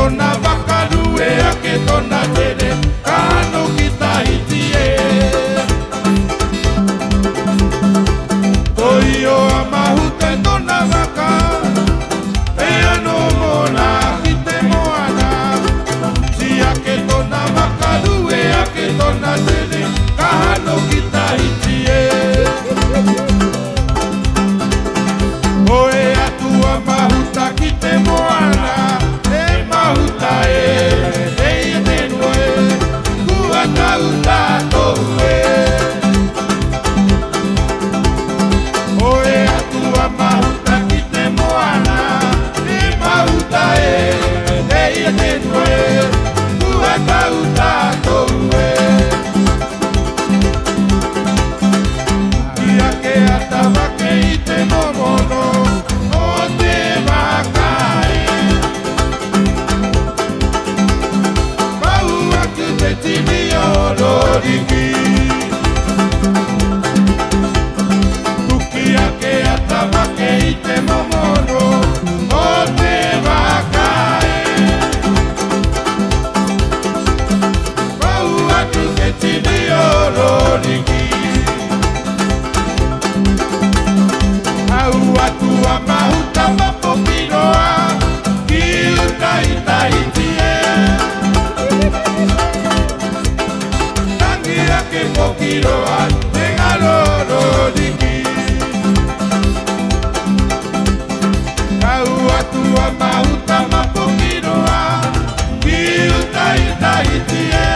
tona vakarue ake tona tere kano kita hitie Toio a mahute tona vaka Ea no mona kite moana Si ake tona vakarue ake tona tere kano kita hitie Oe atua mahuta kite moana Mahuta e tenue Kua tauta toue Oe atua mahuta ki te moana E mahuta e tenue Kua tauta toue Kia ke atawake i te momono O te makae Te tini o loriki Tuki ake atawake i te momono O te wakae Mau atu te tini o loriki Au atu a mahuta mapokinoa Ki utai tai tie Ke pokiroa te garoro diki Kau atua mahuta mapokiroa Ki utai tai tie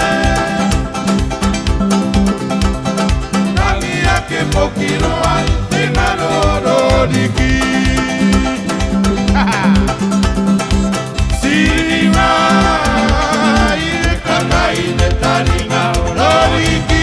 Tangia ke pokiroa te garoro diki Sirima Ire kakai te taringa ororiki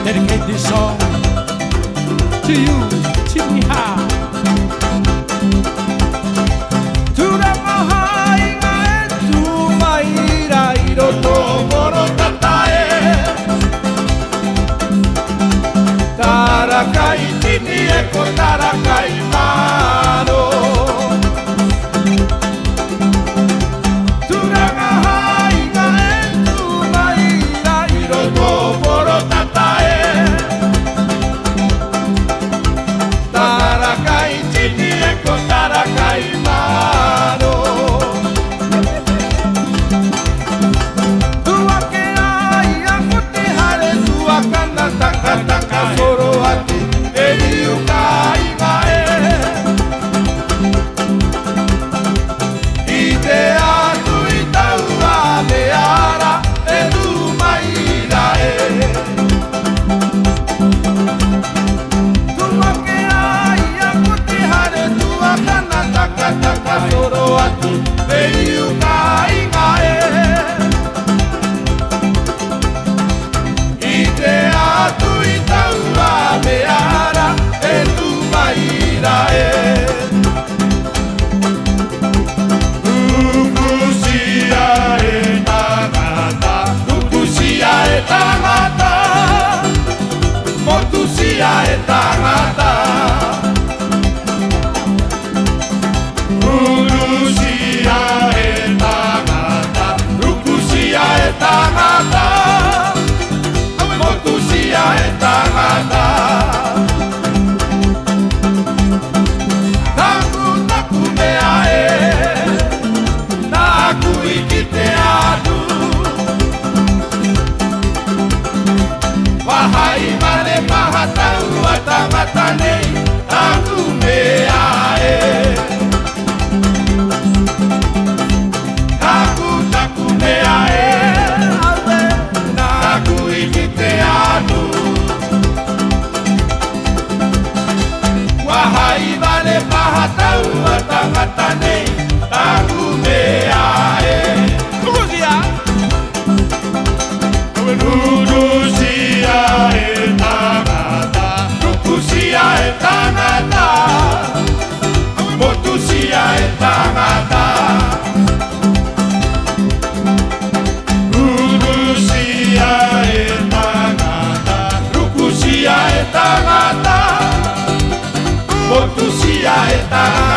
Dedicate this song to you, Chimiha. Turamahaiga e tumaira iroto moro tatae Tarakai tini e ko tarakai maro Turamahaiga e tumaira iroto moro tatae Tarakai tini e ko tarakai maro Tua ke ai a kuti hare tua kana taka taka soro ati e riu kai mae I te atu I taua me ara e tu maira e Tua ke ai a kuti hare tua kana taka taka soro atu e riu kai mae I te atu I taua me ara e tu maira e Ukusia e tangata Ukusia e tangata Motusia e tangata Ukusia e tangata Ukusia e tangata Motusia e tangata Taku taku mea e Naku iki te atu Wahai mare mahatau atamata ne taua tangata nei taku mea e. Lukusia. Lukusia e tangata, lukusia e tangata, motusia e tangata. Lukusia e tangata, lukusia e tangata, motusia e tangata.